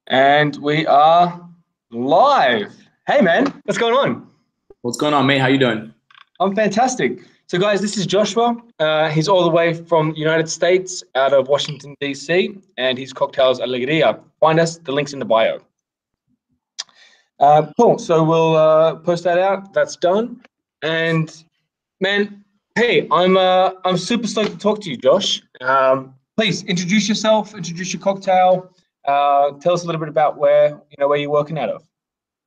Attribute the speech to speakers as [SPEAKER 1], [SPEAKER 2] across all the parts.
[SPEAKER 1] And we are live. Hey, man, what's going on?
[SPEAKER 2] What's going on, mate? How you doing?
[SPEAKER 1] I'm fantastic. So, guys, this is Joshua. He's all the way from the United States, out of Washington, D.C., and his cocktail's Alegria. Find us, the link's in the bio. Cool. So we'll post that out. That's done. And man, hey, I'm super stoked to talk to you, Josh. Please introduce yourself, introduce your cocktail. Tell us a little bit about where you're working out of.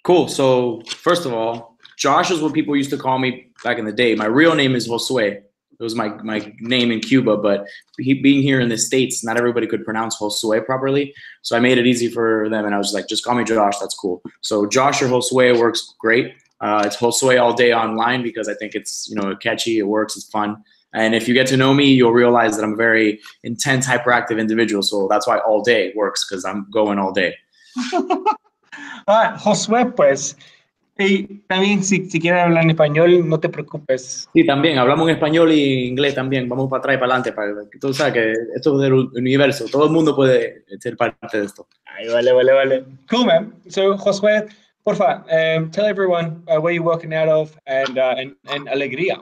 [SPEAKER 2] Cool. So first of all, Josh is what people used to call me back in the day. My real name is Josue. It was my name in Cuba, but being here in the States, not everybody could pronounce Josue properly. So I made it easy for them, and I was like, just call me Josh. That's cool. So Josh or Josue works great. It's Josue all day online because I think it's catchy. It works. It's fun. And if you get to know me, you'll realize that I'm a very intense, hyperactive individual. So that's why all day works, because I'm going all day.
[SPEAKER 1] Josué, pues, y también si quieren hablar en español, no te preocupes.
[SPEAKER 2] Sí, también, hablamos en español y inglés también, vamos para atrás y para adelante, para que tú sabes que esto es del universo, todo el mundo puede ser parte de esto.
[SPEAKER 1] Ay, vale. Cool, man. So, Josué, porfa, tell everyone where you're working out of and Alegría.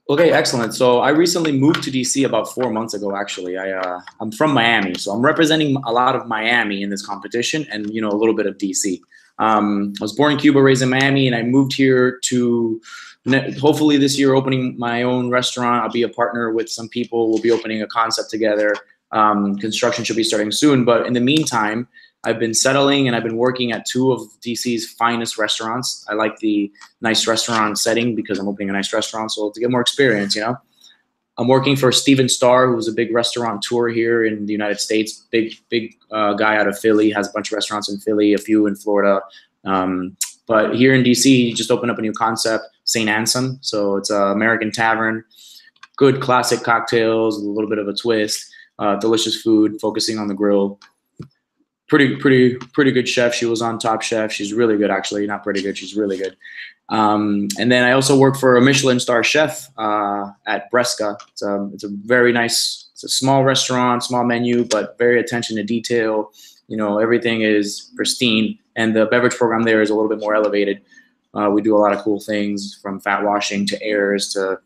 [SPEAKER 2] Okay, excellent. So I recently moved to DC about 4 months ago, actually. I'm from Miami, so I'm representing a lot of Miami in this competition and, a little bit of DC. I was born in Cuba, raised in Miami, and I moved here to hopefully this year opening my own restaurant. I'll be a partner with some people. We'll be opening a concept together. Construction should be starting soon. But in the meantime, I've been settling and I've been working at 2 of DC's finest restaurants. I like the nice restaurant setting because I'm opening a nice restaurant. So to get more experience, I'm working for Steven Starr, who's a big restaurateur here in the United States. Big guy out of Philly, has a bunch of restaurants in Philly, a few in Florida. But here in DC, he just opened up a new concept, St. Anselm. So it's an American tavern, good classic cocktails, a little bit of a twist, delicious food, focusing on the grill. Pretty good chef. She was on Top Chef. She's really good, actually. Not pretty good. She's really good. And then I also work for a Michelin star chef at Bresca. It's a very nice. It's a small restaurant, small menu, but very attention to detail. Everything is pristine, and the beverage program there is a little bit more elevated. We do a lot of cool things, from fat washing to airs to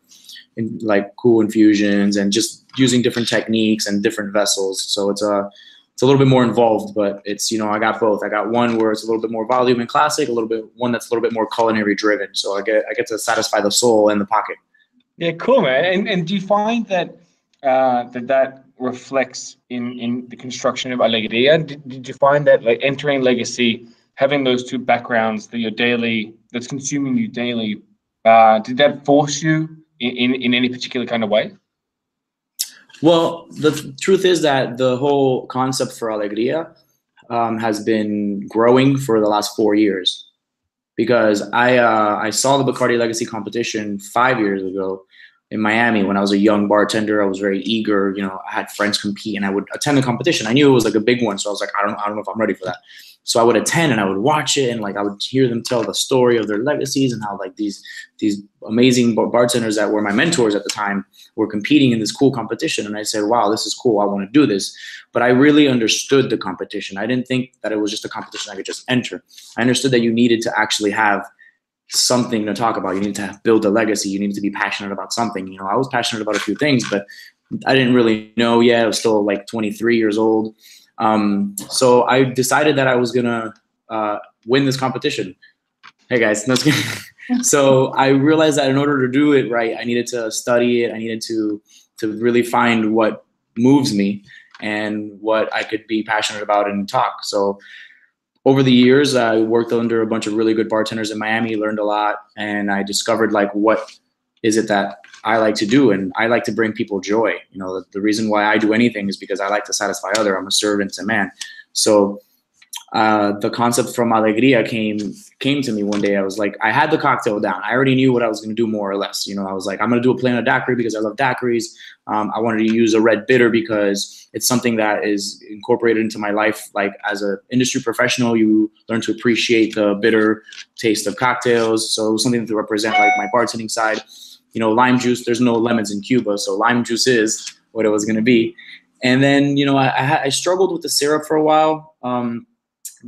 [SPEAKER 2] like cool infusions, and just using different techniques and different vessels. So it's a little bit more involved, but it's, I got both. I got one where it's a little bit more volume and classic, one that's a little bit more culinary driven. So I get to satisfy the soul and the pocket.
[SPEAKER 1] Yeah, cool, man. And do you find that that reflects in the construction of Alegría? Did you find that, like, entering Legacy, having those 2 backgrounds that's consuming you daily, did that force you in any particular kind of way?
[SPEAKER 2] Well, the truth is that the whole concept for Alegria has been growing for the last 4 years, because I saw the Bacardi Legacy competition 5 years ago in Miami when I was a young bartender. I was very eager. I had friends compete, and I would attend the competition. I knew it was like a big one, so I was like, I don't know if I'm ready for that. So I would attend and I would watch it, and like I would hear them tell the story of their legacies and how like these amazing bartenders that were my mentors at the time were competing in this cool competition. And I said, wow, this is cool. I want to do this. But I really understood the competition. I didn't think that it was just a competition I could just enter. I understood that you needed to actually have something to talk about. You need to build a legacy. You need to be passionate about something. I was passionate about a few things, but I didn't really know yet. I was still like 23 years old. So I decided that I was gonna win this competition. Hey guys, so I realized that in order to do it right, I needed to study it. I needed to really find what moves me and what I could be passionate about and talk. So over the years, I worked under a bunch of really good bartenders in Miami, learned a lot, and I discovered like what is it that I like to do, and I like to bring people joy. The reason why I do anything is because I like to satisfy others. I'm a servant to man. So the concept from Alegria came to me one day. I was like, I had the cocktail down. I already knew what I was going to do more or less. I was like, I'm going to do a plain on daiquiri because I love daiquiris. I wanted to use a red bitter because it's something that is incorporated into my life. Like as an industry professional, you learn to appreciate the bitter taste of cocktails. So it was something to represent like my bartending side. Lime juice, there's no lemons in Cuba, so lime juice is what it was going to be. And then, I struggled with the syrup for a while.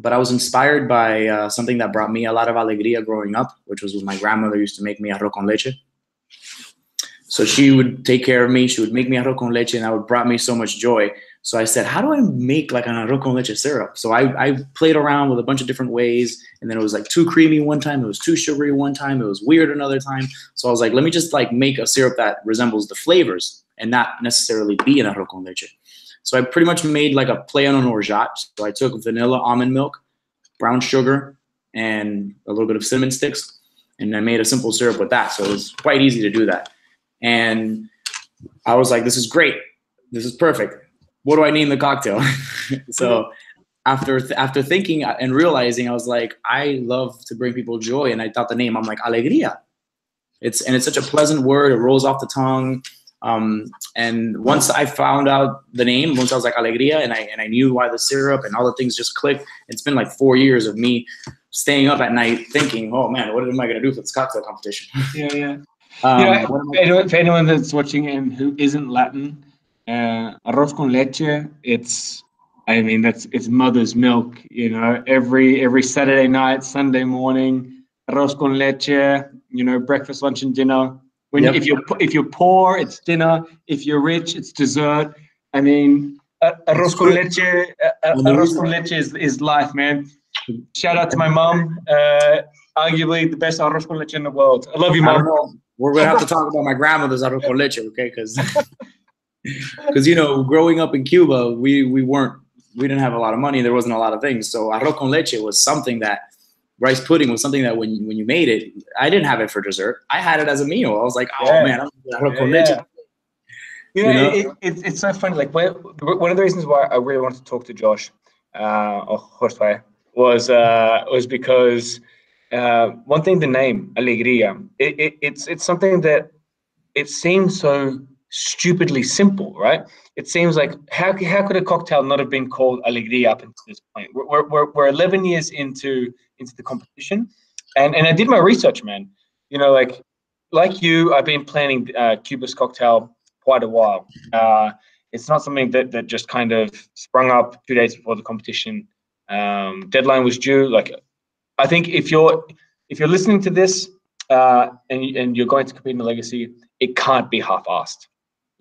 [SPEAKER 2] but I was inspired by something that brought me a lot of alegría growing up, which was when my grandmother used to make me arroz con leche. So she would take care of me. She would make me arroz con leche, and that would brought me so much joy. So I said, how do I make like an arroz con leche syrup? So I played around with a bunch of different ways, and then it was like too creamy one time, it was too sugary one time, it was weird another time. So I was like, let me just like make a syrup that resembles the flavors and not necessarily be an arroz con leche. So I pretty much made like a play on an orgeat. So I took vanilla almond milk, brown sugar, and a little bit of cinnamon sticks, and I made a simple syrup with that. So it was quite easy to do that. And I was like, this is great. This is perfect. What do I name the cocktail? So after thinking and realizing, I was like, I love to bring people joy. And I thought the name, I'm like, Alegria. It's such a pleasant word. It rolls off the tongue. And once I found out the name, once I was like Alegria, and I knew why the syrup and all the things just clicked. It's been like 4 years of me staying up at night thinking, oh man, what am I going to do for this cocktail competition?
[SPEAKER 1] Yeah. For anyone that's watching and who isn't Latin, arroz con leche, it's mother's milk. You know, every Saturday night, Sunday morning, arroz con leche. You know, breakfast, lunch, and dinner. If you're poor, it's dinner. If you're rich, it's dessert. I mean, arroz con leche is life, man. Shout out to my mom. Arguably the best arroz con leche in the world. I love you, mom.
[SPEAKER 2] We're gonna have to talk about my grandmother's arroz con leche, okay? Because you know, growing up in Cuba, we didn't have a lot of money. There wasn't a lot of things. So arroz con leche was something that rice pudding was something that when you made it, I didn't have it for dessert. I had it as a meal. I was like, oh man, I'm arroz con leche.
[SPEAKER 1] It's so funny. Like one of the reasons why I really wanted to talk to Josh or Josue was because one thing, the name Alegria, it's something that it seems so stupidly simple, right? It seems like how could a cocktail not have been called Alegria up until this point? We're 11 years into the competition, and I did my research, man. You know, like you, I've been planning Cuba's cocktail quite a while. It's not something that just kind of sprung up 2 days before the competition. Deadline was due. Like, I think if you're listening to this and you're going to compete in the Legacy, it can't be half-assed.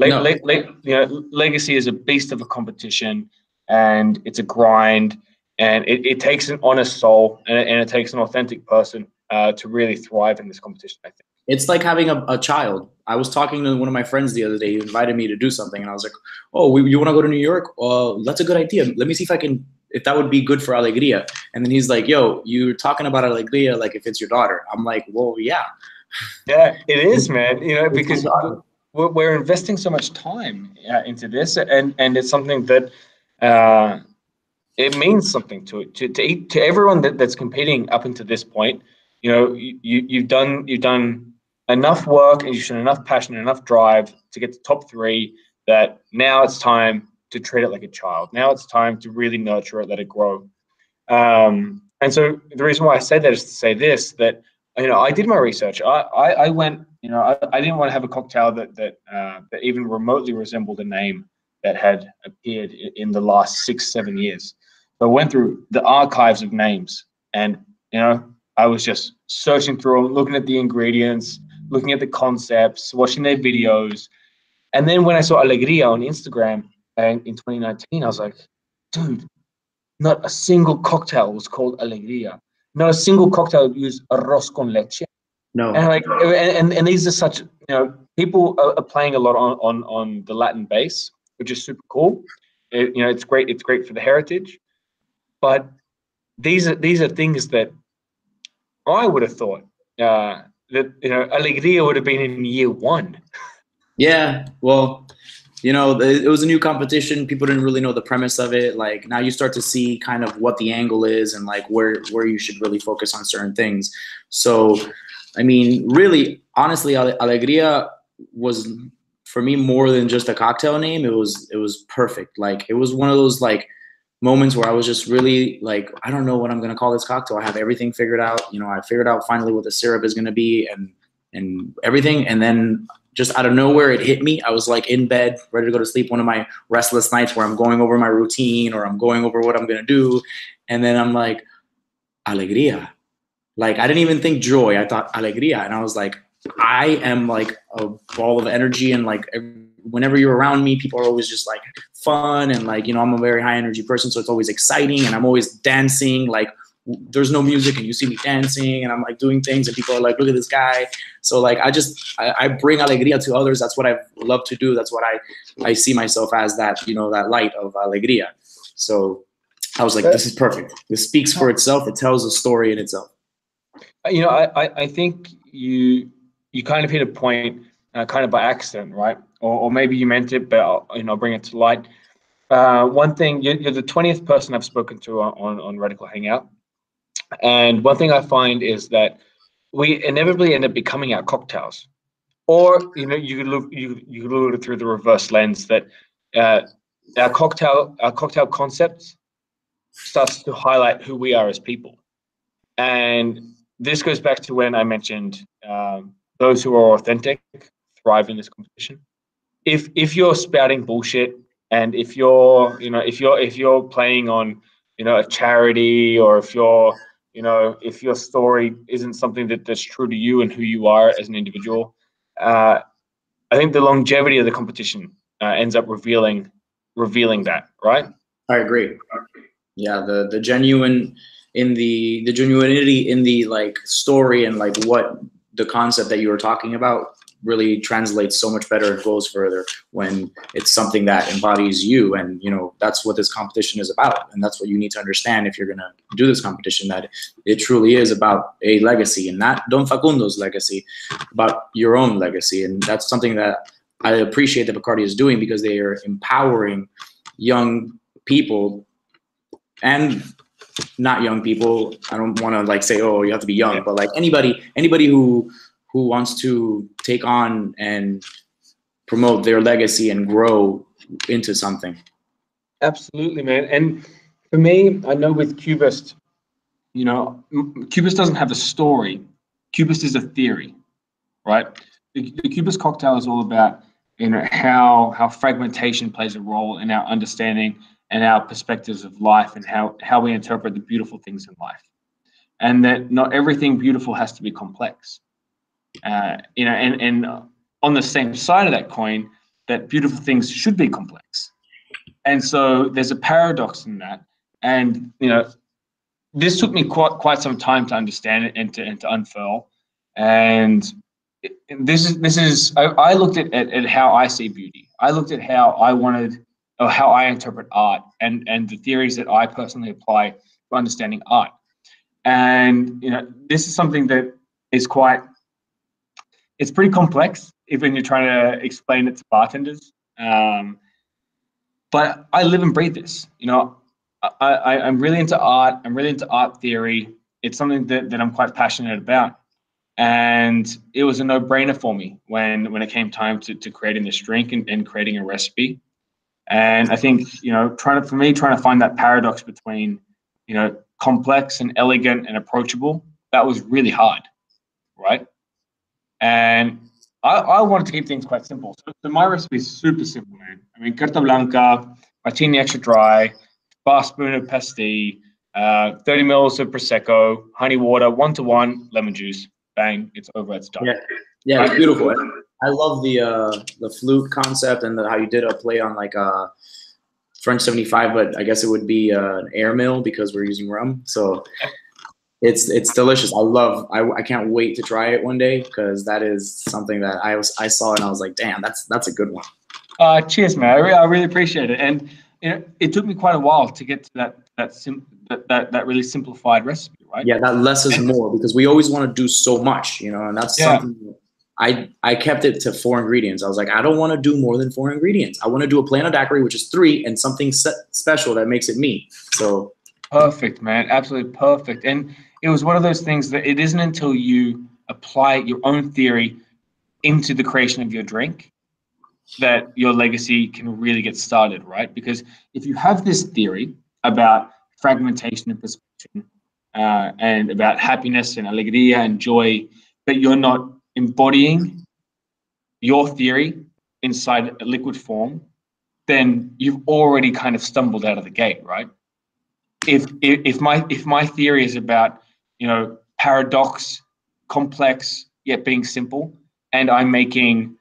[SPEAKER 1] Legacy is a beast of a competition, and it's a grind, and it takes an honest soul and it takes an authentic person to really thrive in this competition, I think.
[SPEAKER 2] It's like having a child. I was talking to one of my friends the other day. He invited me to do something, and I was like, "Oh, you want to go to New York? That's a good idea. Let me see if that would be good for Alegria." And then he's like, "Yo, you're talking about Alegria like if it's your daughter." I'm like, "Well, yeah."
[SPEAKER 1] Yeah, it is, man. You know, because we're investing so much time into this, and it's something that it means something to everyone that's competing up until this point. You know, you've done enough work and you've shown enough passion, enough drive to get to top 3. That now it's time to treat it like a child. Now it's time to really nurture it, let it grow. And so the reason why I say that is to say this, that, you know, I did my research. I went, you know, I didn't want to have a cocktail that even remotely resembled a name that had appeared in the last 6-7 years. So I went through the archives of names, and, you know, I was just searching through them, looking at the ingredients, looking at the concepts, watching their videos. And then when I saw Alegria on Instagram in 2019, I was like, dude, not a single cocktail was called Alegria. Not a single cocktail used arroz con leche.
[SPEAKER 2] No.
[SPEAKER 1] And these are such, you know, people are playing a lot on the Latin base, which is super cool. You know, it's great. It's great for the heritage. But these are things that I would have thought that, you know, Alegria would have been in year 1.
[SPEAKER 2] Yeah, well, you know, it was a new competition. People didn't really know the premise of it. Like, now you start to see kind of what the angle is and like where you should really focus on certain things. So, I mean, really, honestly, Alegria was, for me, more than just a cocktail name. It was perfect. Like, it was one of those like moments where I was just really like, I don't know what I'm gonna call this cocktail. I have everything figured out. You know, I figured out finally what the syrup is gonna be and everything, and then just out of nowhere, it hit me. I was like in bed, ready to go to sleep. One of my restless nights where I'm going over my routine or I'm going over what I'm going to do. And then I'm like, alegría. Like, I didn't even think joy. I thought alegría. And I was like, I am like a ball of energy. And like, whenever you're around me, people are always just like fun. And like, you know, I'm a very high energy person. So it's always exciting. And I'm always dancing. Like, there's no music and you see me dancing and I'm like doing things and people are like, look at this guy. So like, I bring alegría to others. That's what I love to do. That's what I see myself as, that, you know, that light of alegría. So I was like, this is perfect. This speaks for itself. It tells a story in itself.
[SPEAKER 1] You know, I think you kind of hit a point kind of by accident, right? Or maybe you meant it, but I'll bring it to light. One thing, you're the 20th person I've spoken to on Radical Hangout. And one thing I find is that we inevitably end up becoming our cocktails. Or, you know, you could look at it through the reverse lens that our cocktail concept starts to highlight who we are as people. And this goes back to when I mentioned those who are authentic thrive in this competition. If you're spouting bullshit, and if you're playing on, you know, a charity, or if your story isn't something that's true to you and who you are as an individual, I think the longevity of the competition ends up revealing that, right?
[SPEAKER 2] I agree. Yeah, the genuine in the genuinity in the like story and like what the concept that you were talking about really translates so much better and goes further when it's something that embodies you. And you know, that's what this competition is about, and that's what you need to understand if you're gonna do this competition, that it truly is about a legacy, and not Don Facundo's legacy, but your own legacy. And that's something that I appreciate that Bacardi is doing, because they are empowering young people and not young people. I don't want to like say, oh, you have to be young, but like anybody who wants to take on and promote their legacy and grow into something.
[SPEAKER 1] Absolutely, man. And for me, I know with Cubist, you know, Cubist doesn't have a story. Cubist is a theory, right? The Cubist cocktail is all about, you know, how fragmentation plays a role in our understanding and our perspectives of life, and how we interpret the beautiful things in life, and that not everything beautiful has to be complex. You know, and on the same side of that coin, that beautiful things should be complex. And so there's a paradox in that. And you know, this took me quite some time to understand it and to unfurl. And this is I looked at how I see beauty. I looked at how I wanted, or how I interpret art, and the theories that I personally apply to understanding art. And you know, this is something that is it's pretty complex if when you're trying to explain it to bartenders. But I live and breathe this. You know, I'm really into art. I'm really into art theory. It's something that I'm quite passionate about. And it was a no-brainer for me when it came time to creating this drink and creating a recipe. And I think, you know, trying to find that paradox between, you know, complex and elegant and approachable, that was really hard, right? And I wanted to keep things quite simple. So my recipe is super simple, man. I mean, carta blanca, martini extra dry, bar spoon of pastille, 30 mils of prosecco, honey water, 1-to-1, lemon juice. Bang, it's over. It's done.
[SPEAKER 2] Yeah, it's beautiful. I love the flute concept and how you did a play on like French 75, but I guess it would be an air mill because we're using rum. So it's delicious. I can't wait to try it one day, because that is something that I saw and I was like, damn, that's a good one.
[SPEAKER 1] Cheers, man. I really appreciate it. And you know, it took me quite a while to get to that really simplified recipe, right?
[SPEAKER 2] Yeah, that less is more, because we always want to do so much, you know, and that's something I kept it to 4 ingredients. I was like, I don't want to do more than 4 ingredients. I want to do a plano daiquiri, which is 3, and something special that makes it me. So
[SPEAKER 1] perfect, man. Absolutely perfect. And it was one of those things that it isn't until you apply your own theory into the creation of your drink that your legacy can really get started, right? Because if you have this theory about fragmentation and perception, and about happiness and alegría and joy, but you're not embodying your theory inside a liquid form, then you've already kind of stumbled out of the gate, right? If my theory is about, paradox, complex yet being simple, and I'm making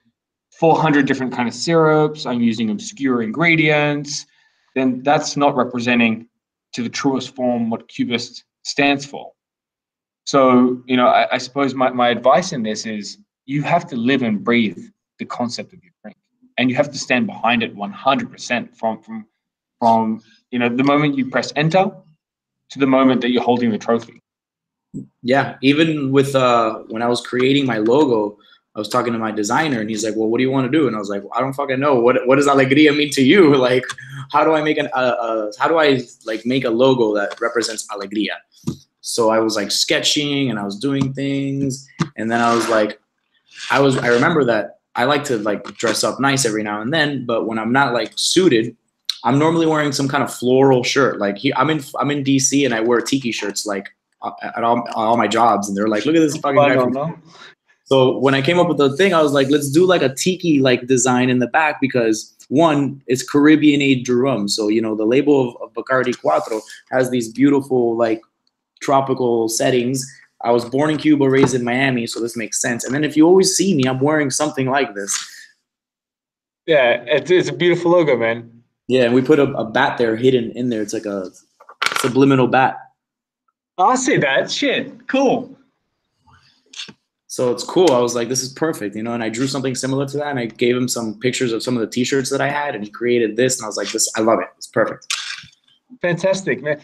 [SPEAKER 1] 400 different kind of syrups, I'm using obscure ingredients, then that's not representing to the truest form what Cubist stands for. So, I suppose my advice in this is you have to live and breathe the concept of your drink, and you have to stand behind it 100% from the moment you press enter to the moment that you're holding the trophy.
[SPEAKER 2] Yeah, even with when I was creating my logo, I was talking to my designer, and he's like, "Well, what do you want to do?" And I was like, well, "I don't fucking know. What does Alegria mean to you? Like, how do I make make a logo that represents Alegria?" So I was like sketching, and I was doing things, and then I was like, I remember that I like to like dress up nice every now and then, but when I'm not like suited, I'm normally wearing some kind of floral shirt. Like I'm in DC, and I wear tiki shirts like at all my jobs, and they're like, "Look at this fucking guy." So when I came up with the thing, I was like, let's do like a tiki like design in the back, because one, it's Caribbean-aged rum. So, the label of Bacardi Cuatro has these beautiful like tropical settings. I was born in Cuba, raised in Miami, so this makes sense. And then if you always see me, I'm wearing something like this.
[SPEAKER 1] Yeah, it's a beautiful logo, man.
[SPEAKER 2] Yeah, and we put a bat there hidden in there. It's like a subliminal bat.
[SPEAKER 1] I see that. Shit, cool.
[SPEAKER 2] So it's cool. I was like, this is perfect, and I drew something similar to that, and I gave him some pictures of some of the t-shirts that I had, and he created this, and I was like, I love it. It's perfect.
[SPEAKER 1] Fantastic, man.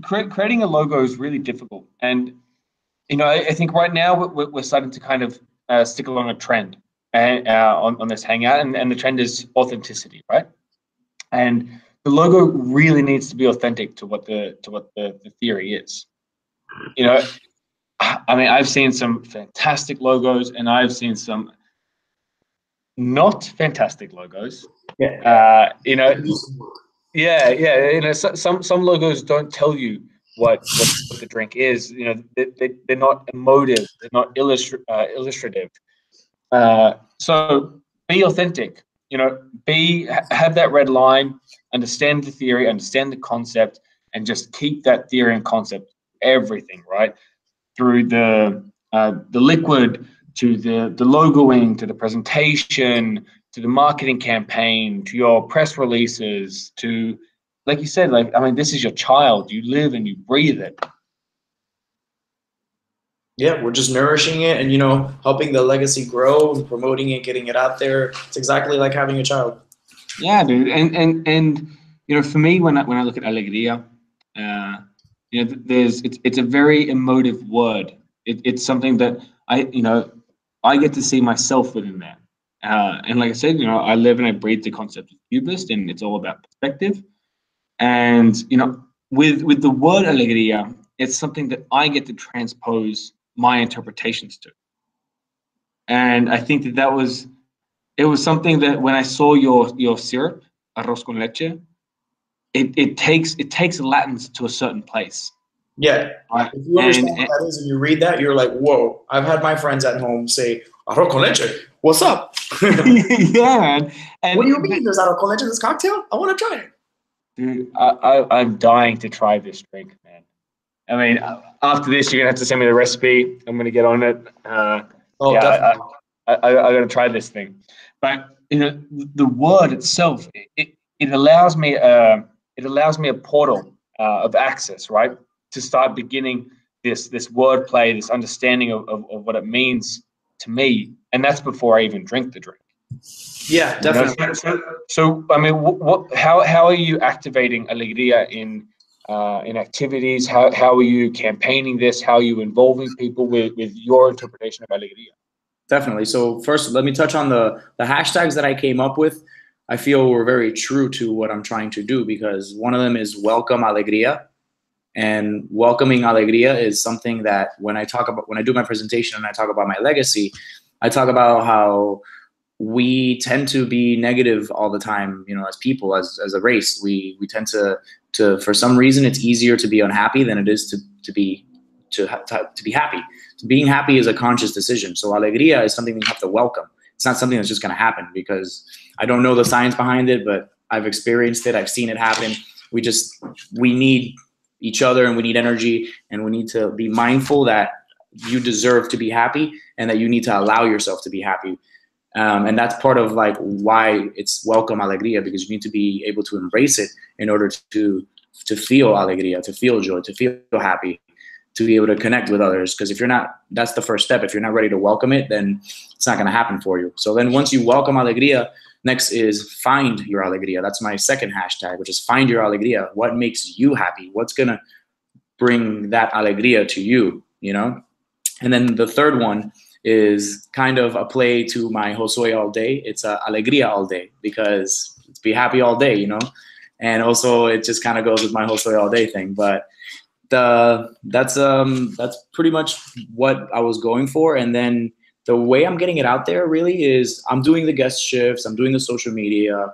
[SPEAKER 1] Creating a logo is really difficult. And, I think right now we're starting to kind of stick along a trend on this Hangout, and the trend is authenticity, right? And the logo really needs to be authentic to what the theory is. I mean, I've seen some fantastic logos, and I've seen some not fantastic logos.
[SPEAKER 2] Yeah.
[SPEAKER 1] Some logos don't tell you what the drink is. They're not emotive. They're not illustrative. So be authentic. Have that red line. Understand the theory. Understand the concept, and just keep that theory and concept everything right through the liquid, to the logoing, to the presentation, to the marketing campaign, to your press releases, to, like you said, this is your child. You live and you breathe it.
[SPEAKER 2] Yeah, we're just nourishing it and, helping the legacy grow and promoting it, getting it out there. It's exactly like having a child.
[SPEAKER 1] Yeah, dude. And for me, when I look at Alegria, it's a very emotive word. It's something that I get to see myself within there. And like I said, I live and I breathe the concept of Cubist, and it's all about perspective. And with the word Alegria, it's something that I get to transpose my interpretations to. And I think that it was something that when I saw your syrup, arroz con leche, it takes Latins to a certain place.
[SPEAKER 2] Yeah. Right. If you understand what that is and you read that, you're like, whoa. I've had my friends at home say, arroz con leche, what's up?
[SPEAKER 1] Yeah, man. And
[SPEAKER 2] what do you mean there's arroz con leche in this cocktail? I want to try it.
[SPEAKER 1] Dude, I'm dying to try this drink, man. I mean, after this, you're going to have to send me the recipe. I'm going to get on it.
[SPEAKER 2] Definitely.
[SPEAKER 1] I'm going to try this thing. But, the word itself, it allows me a portal of access, right? To start beginning this wordplay, this understanding of what it means to me. And that's before I even drink the drink.
[SPEAKER 2] Yeah, definitely.
[SPEAKER 1] So I mean, how are you activating Alegria in activities? How are you campaigning this? How are you involving people with your interpretation of Alegria?
[SPEAKER 2] Definitely. So first, let me touch on the hashtags that I came up with. I feel were very true to what I'm trying to do, because one of them is welcome Alegria. And welcoming Alegria is something that when I do my presentation and I talk about my legacy, I talk about how we tend to be negative all the time, as people, as a race. We tend to for some reason, it's easier to be unhappy than it is to be happy. Being happy is a conscious decision. So Alegria is something we have to welcome. it's not something that's just going to happen, because I don't know the science behind it, but I've experienced it. I've seen it happen. We need each other, and we need energy, and we need to be mindful that you deserve to be happy, and that you need to allow yourself to be happy. And that's part of like why it's welcome alegria, because you need to be able to embrace it in order to feel alegria, to feel joy, to feel happy, to be able to connect with others. Because if you're not, that's the first step. If you're not ready to welcome it, then it's not going to happen for you. So then once you welcome alegria, next is find your alegria. That's my second hashtag, which is find your alegria. What makes you happy? What's going to bring that alegria to you, you know? And then the third one is kind of a play to my Josué all day. It's a alegria all day, because it's be happy all day, you know? And also it just kind of goes with my Josué all day thing. But that's pretty much what I was going for. And then the way I'm getting it out there really is I'm doing the guest shifts, I'm doing the social media,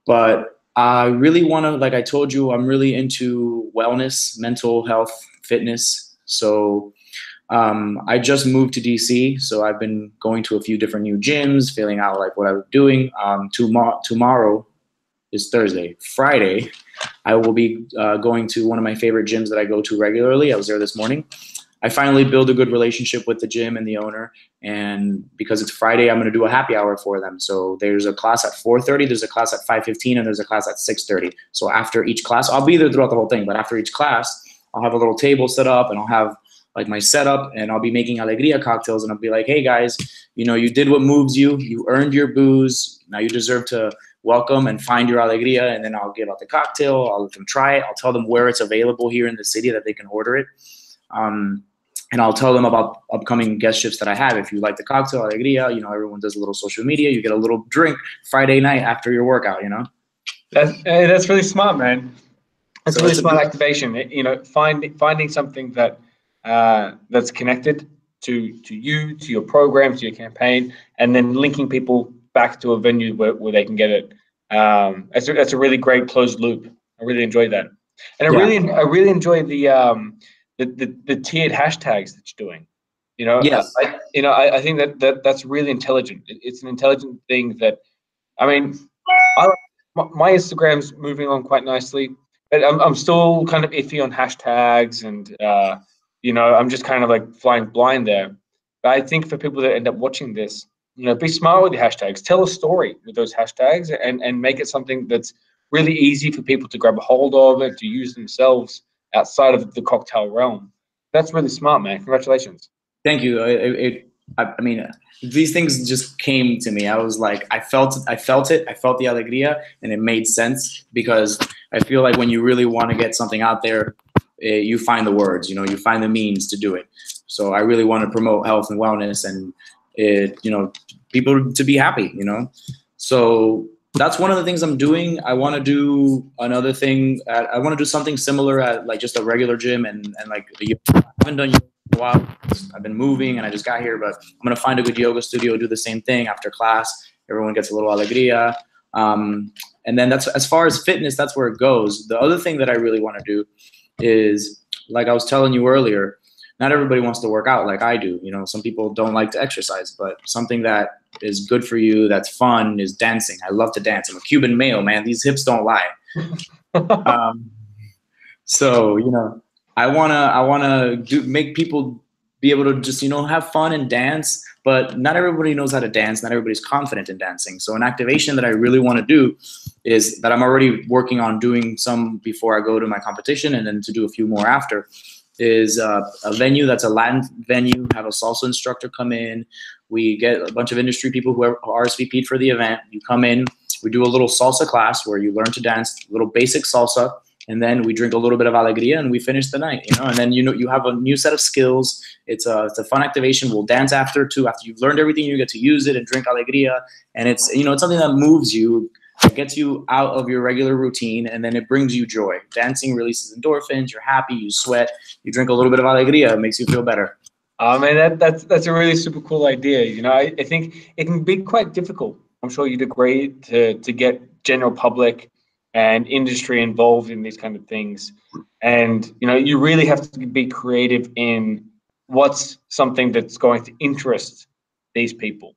[SPEAKER 2] but I really want to, like I told you, I'm really into wellness, mental health, fitness. So I just moved to DC, so I've been going to a few different new gyms, feeling out like what I'm doing. Tomorrow is Thursday. Friday, I will be going to one of my favorite gyms that I go to regularly. I was there this morning. I finally built a good relationship with the gym and the owner, and because it's Friday, I'm going to do a happy hour for them. So there's a class at 4:30, there's a class at 5:15, and there's a class at 6:30. So after each class, I'll be there throughout the whole thing, but after each class, I'll have a little table set up, and I'll have like my setup, and I'll be making Alegria cocktails, and I'll be like, hey guys, you know, you did what moves you, you earned your booze, now you deserve to welcome and find your Alegria. And then I'll give out the cocktail, I'll let them try it, I'll tell them where it's available here in the city that they can order it. And I'll tell them about upcoming guest shifts that I have. If you like the cocktail, Alegria, you know, everyone does a little social media, you get a little drink Friday night after your workout, you know?
[SPEAKER 1] That's really smart, man. That's so really smart activation. You know, finding something that that's connected to you, to your program, to your campaign, and then linking people back to a venue where they can get it. That's a really great closed loop. I really enjoyed that, and I really enjoy the tiered hashtags that you're doing. You know,
[SPEAKER 2] yes.
[SPEAKER 1] I think that's really intelligent. It's an intelligent thing that, I mean, my Instagram's moving on quite nicely, but I'm still kind of iffy on hashtags, and you know, I'm just kind of like flying blind there. But I think for people that end up watching this, you know, be smart with the hashtags. Tell a story with those hashtags, and make it something that's really easy for people to grab a hold of it, to use themselves outside of the cocktail realm. That's really smart, man. Congratulations.
[SPEAKER 2] Thank you. I mean, these things just came to me. I was like, I felt it. I felt the alegria, and it made sense, because I feel like when you really want to get something out there, you find the words, you know, you find the means to do it. So I really want to promote health and wellness, and you know, people to be happy, you know. So that's one of the things I'm doing. I want to do another thing. I want to do something similar at like just a regular gym, and like I haven't done yoga in a while. I've been moving, and I just got here, but I'm gonna find a good yoga studio, do the same thing after class. Everyone gets a little alegria. And then that's, as far as fitness, that's where it goes. The other thing that I really want to do is, like I was telling you earlier, not everybody wants to work out like I do. You know, some people don't like to exercise, but something that is good for you, that's fun, is dancing. I love to dance. I'm a Cuban male, man. These hips don't lie. So, you know, I wanna make people be able to just, you know, have fun and dance, but not everybody knows how to dance. Not everybody's confident in dancing. So an activation that I really want to do is that I'm already working on doing some before I go to my competition, and then to do a few more after, is a venue that's a Latin venue, have a salsa instructor come in. We get a bunch of industry people who are RSVP'd for the event. You come in, we do a little salsa class where you learn to dance, a little basic salsa, and then we drink a little bit of alegria, and we finish the night, you know. And then, you know, you have a new set of skills. It's a fun activation. We'll dance after too. After you've learned everything, you get to use it and drink alegria. And it's, you know, it's something that moves you, it gets you out of your regular routine, and then it brings you joy. Dancing releases endorphins. You're happy. You sweat. You drink a little bit of alegria. It makes you feel better.
[SPEAKER 1] Man, that's a really super cool idea. You know, I think it can be quite difficult. I'm sure you'd agree to get general public and industry involved in these kind of things. And, you know, you really have to be creative in what's something that's going to interest these people.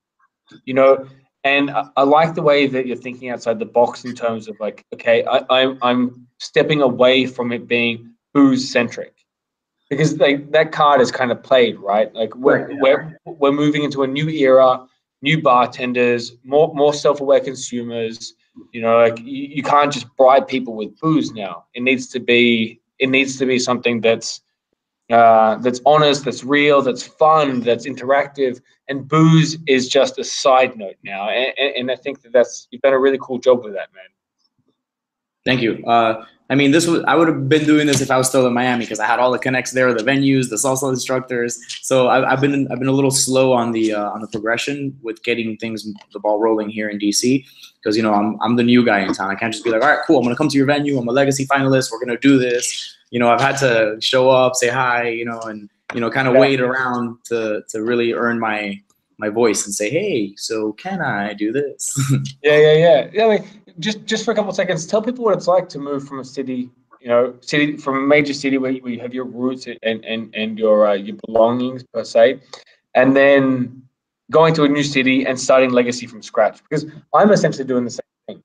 [SPEAKER 1] you know. And I like the way that you're thinking outside the box in terms of like, okay, I'm stepping away from it being booze centric, because like that card is kind of played, right? Like
[SPEAKER 2] Right.
[SPEAKER 1] we're moving into a new era, new bartenders, more self-aware consumers. You know, like you can't just bribe people with booze now. It needs to be something that's honest, that's real, that's fun, that's interactive, and booze is just a side note now. And I think that's you've done a really cool job with that, man.
[SPEAKER 2] Thank you. I mean, I would have been doing this if I was still in Miami because I had all the connects there, the venues, the salsa instructors. So I've been a little slow on the progression with getting the ball rolling here in DC, because I'm the new guy in town. I can't just be like, all right, cool, I'm gonna come to your venue. I'm a Legacy finalist. We're gonna do this. I've had to show up, say hi, and kind of wait around to really earn my voice and say, hey, so can I do this?
[SPEAKER 1] Yeah. I mean, just for a couple of seconds, tell people what it's like to move from a city, from a major city where you have your roots and your belongings per se, and then going to a new city and starting Legacy from scratch. Because I'm essentially doing the same thing.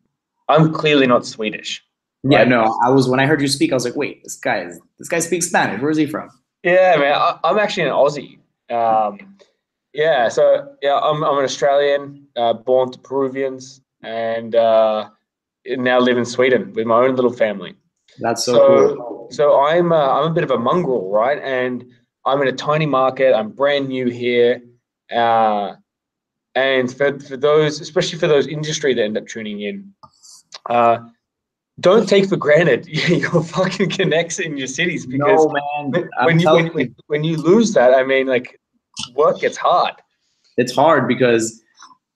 [SPEAKER 1] I'm clearly not Swedish.
[SPEAKER 2] Yeah,
[SPEAKER 1] right?
[SPEAKER 2] no, when I heard you speak, I was like, wait, this guy speaks Spanish. Where is he from?
[SPEAKER 1] Yeah, man, I'm actually an Aussie. Yeah, so yeah, I'm an Australian, born to Peruvians, and now live in Sweden with my own little family.
[SPEAKER 2] That's so cool.
[SPEAKER 1] So I'm a bit of a mongrel, right? And I'm in a tiny market. I'm brand new here, and for those, especially for those industry that end up tuning in, don't take for granted your fucking connects in your cities, because
[SPEAKER 2] No, man,
[SPEAKER 1] when you lose that, I mean, like, work gets hard.
[SPEAKER 2] It's hard because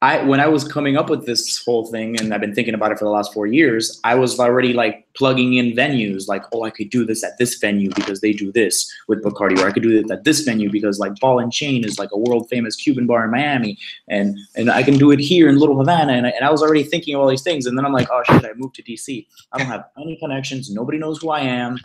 [SPEAKER 2] when I was coming up with this whole thing, and I've been thinking about it for the last 4 years, I was already like plugging in venues, like, oh, I could do this at this venue because they do this with Bacardi, or I could do this at this venue because like Ball and Chain is like a world famous Cuban bar in Miami, and I can do it here in Little Havana, and I was already thinking of all these things, and then I'm like, oh shit, I moved to DC. I don't have any connections. Nobody knows who I am.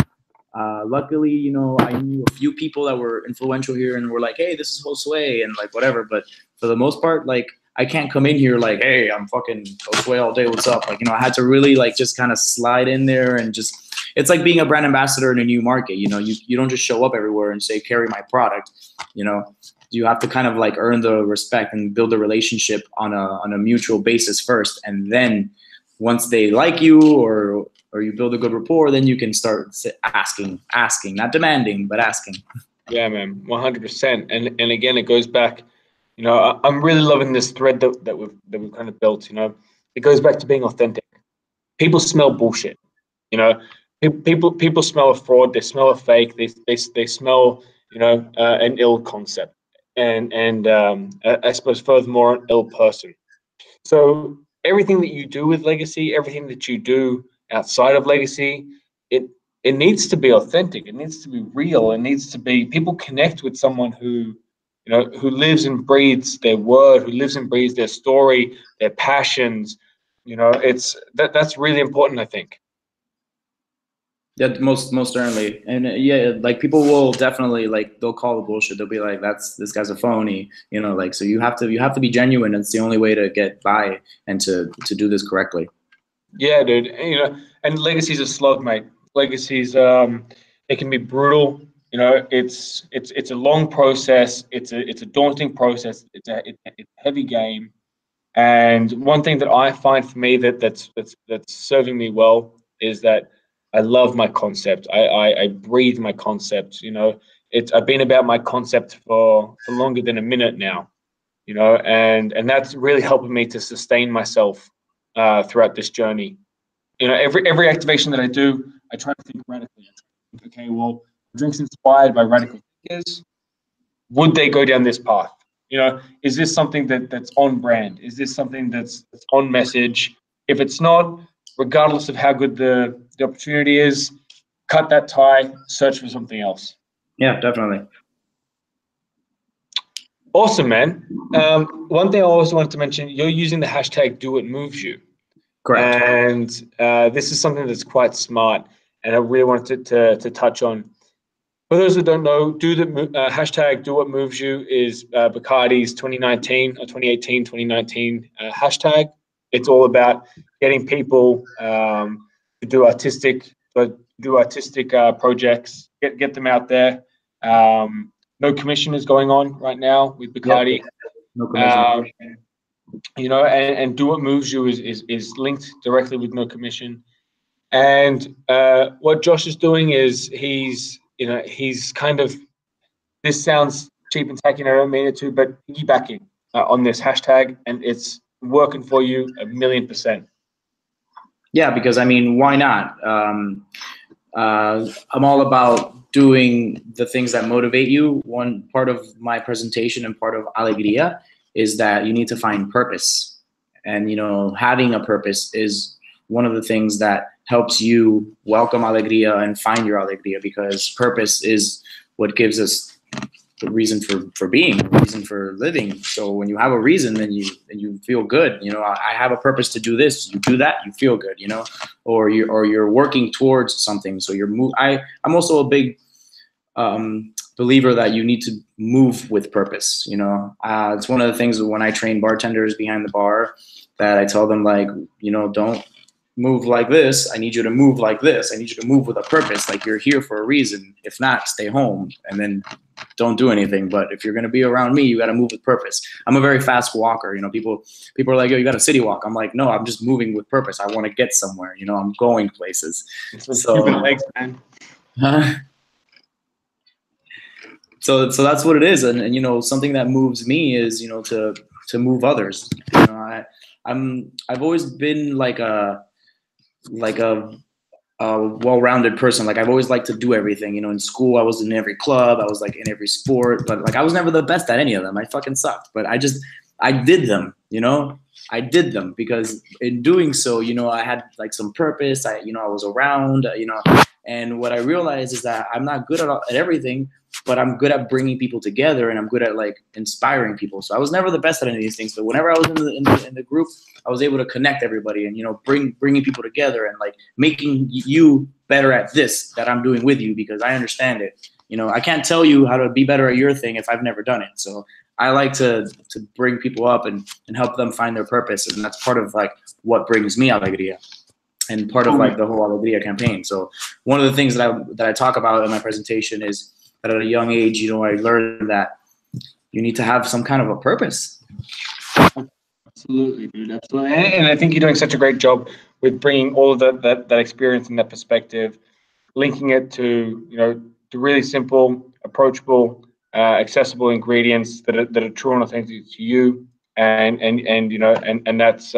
[SPEAKER 2] Luckily, I knew a few people that were influential here and were like, hey, this is Josue, and like whatever. But for the most part, like, I can't come in here like, hey, I'm fucking Josue all day, what's up? Like, I had to really like just kind of slide in there, and just, it's like being a brand ambassador in a new market. You don't just show up everywhere and say, carry my product. You have to kind of like earn the respect and build a relationship on a mutual basis first, and then once they like you or you build a good rapport, then you can start asking, not demanding, but asking.
[SPEAKER 1] Yeah, man, 100%. And again, it goes back. I'm really loving this thread that we've kind of built. It goes back to being authentic. People smell bullshit. People smell a fraud. They smell a fake. They smell an ill concept, and I suppose furthermore, an ill person. So everything that you do with Legacy, everything that you do outside of Legacy, it needs to be authentic. It needs to be real. It needs to be, people connect with someone who lives and breathes their word, who lives and breathes their story, their passions. That's really important, I think.
[SPEAKER 2] Yeah, most certainly. And yeah, like, people will definitely, like, they'll call the bullshit. They'll be like, this guy's a phony, like, so you have to be genuine. It's the only way to get by and to do this correctly.
[SPEAKER 1] Yeah, dude. And Legacy's a slog, mate. Legacy's it can be brutal. It's a long process. It's a daunting process. It's a heavy game. And one thing that I find for me that's serving me well is that I love my concept. I breathe my concept. I've been about my concept for longer than a minute now. And that's really helping me to sustain myself throughout this journey. Every activation that I do, I try to think radically. Okay, well, drinks inspired by radical thinkers. Would they go down this path? Is this something that's on brand? Is this something that's on message? If it's not, regardless of how good the opportunity is, cut that tie, search for something else.
[SPEAKER 2] Yeah, definitely.
[SPEAKER 1] Awesome, man. One thing I also wanted to mention, you're using the hashtag #DoWhatMovesYou.
[SPEAKER 2] Correct.
[SPEAKER 1] And this is something that's quite smart, and I really wanted to touch on. For those who don't know, hashtag do what moves you is Bacardi's 2019 or 2018, 2019 hashtag. It's all about getting people to do artistic projects, get them out there. No commission is going on right now with Bacardi.
[SPEAKER 2] Yep. No commission.
[SPEAKER 1] And do what moves you is linked directly with no commission. And what Josh is doing is he's kind of, this sounds cheap and tacky, and I don't mean it to, but piggybacking on this hashtag, and it's working for you 1,000,000%.
[SPEAKER 2] Yeah, because I mean, why not? I'm all about doing the things that motivate you. One part of my presentation and part of Alegria is that you need to find purpose. And, having a purpose is one of the things that helps you welcome Alegria and find your Alegria, because purpose is what gives us the reason for being, the reason for living. So when you have a reason, then you feel good. I have a purpose to do this. You do that, you feel good. Or you're working towards something. So I'm also a big believer that you need to move with purpose. It's one of the things when I train bartenders behind the bar that I tell them, like, don't move like this. I need you to move like this. I need you to move with a purpose. Like, you're here for a reason. If not, stay home and then don't do anything. But if you're going to be around me, you got to move with purpose. I'm a very fast walker. People are like, yo, you got a city walk. I'm like, no, I'm just moving with purpose. I want to get somewhere. I'm going places.
[SPEAKER 1] So legs, man.
[SPEAKER 2] So that's what it is. And something that moves me is, to move others. I've always been like a well-rounded person. Like, I've always liked to do everything. In school, I was in every club. I was like in every sport, but like I was never the best at any of them. I fucking sucked, but I did them. I did them because in doing so, I had like some purpose. I was around. And what I realized is that I'm not good at everything, but I'm good at bringing people together, and I'm good at like inspiring people. So I was never the best at any of these things, but whenever I was in the group, I was able to connect everybody and bringing people together and like making you better at this that I'm doing with you, because I understand it. I can't tell you how to be better at your thing if I've never done it. So I like to bring people up and help them find their purpose, and that's part of like what brings me Alegria. And part of like the whole Alegria campaign. So one of the things that I talk about in my presentation is that at a young age, I learned that you need to have some kind of a purpose.
[SPEAKER 1] Absolutely, dude. Absolutely. And I think you're doing such a great job with bringing all of that experience and that perspective, linking it to, to really simple, approachable, accessible ingredients that are true and authentic to you. And that's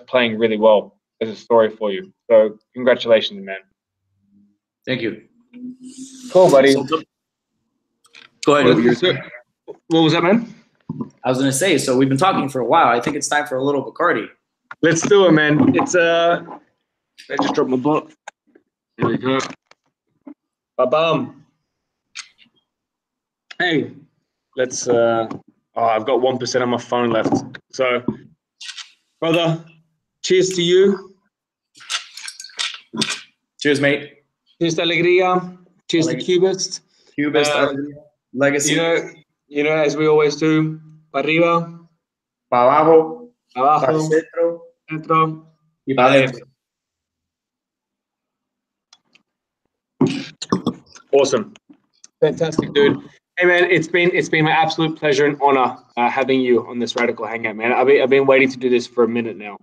[SPEAKER 1] playing really well as a story for you. So congratulations, man.
[SPEAKER 2] Thank you.
[SPEAKER 1] Cool, buddy.
[SPEAKER 2] Go ahead.
[SPEAKER 1] What was that, man?
[SPEAKER 2] I was going to say, so we've been talking for a while. I think it's time for a little Bacardi.
[SPEAKER 1] Let's do it, man. It's I just dropped my book. Here we go. Ba-bum. Hey, let's I've got 1% on my phone left. So, brother, cheers to you.
[SPEAKER 2] Cheers, mate.
[SPEAKER 1] Cheers to Alegria. Cheers to Cubist.
[SPEAKER 2] Legacy.
[SPEAKER 1] As we always do, para arriba,
[SPEAKER 2] para abajo,
[SPEAKER 1] para
[SPEAKER 2] centro,
[SPEAKER 1] y para adentro. Awesome. Fantastic, dude. Hey, man, it's been my absolute pleasure and honor having you on this Radical Hangout, man. I've been waiting to do this for a minute now.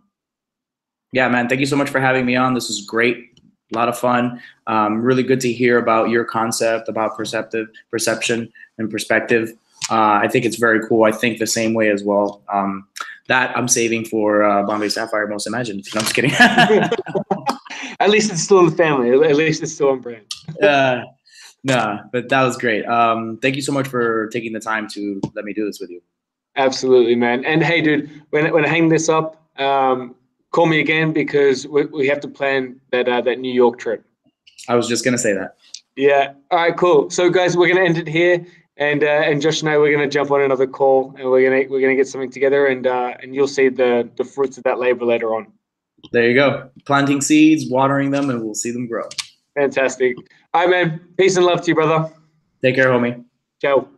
[SPEAKER 2] Yeah, man. Thank you so much for having me on. This was great. A lot of fun. Really good to hear about your concept about perception and perspective. I think it's very cool. I think the same way as well. That I'm saving for Bombay Sapphire Most Imagined. No, I'm just kidding.
[SPEAKER 1] At least it's still in the family. At least it's still on brand.
[SPEAKER 2] No, but that was great. Thank you so much for taking the time to let me do this with you.
[SPEAKER 1] Absolutely, man. And hey, dude, when I hang this up, call me again, because we have to plan that New York trip.
[SPEAKER 2] I was just gonna say that.
[SPEAKER 1] Yeah. All right. Cool. So, guys, we're gonna end it here, and Josh and I, we're gonna jump on another call, and we're gonna get something together, and you'll see the fruits of that labor later on.
[SPEAKER 2] There you go. Planting seeds, watering them, and we'll see them grow.
[SPEAKER 1] Fantastic. All right, man. Peace and love to you, brother.
[SPEAKER 2] Take care, homie.
[SPEAKER 1] Ciao.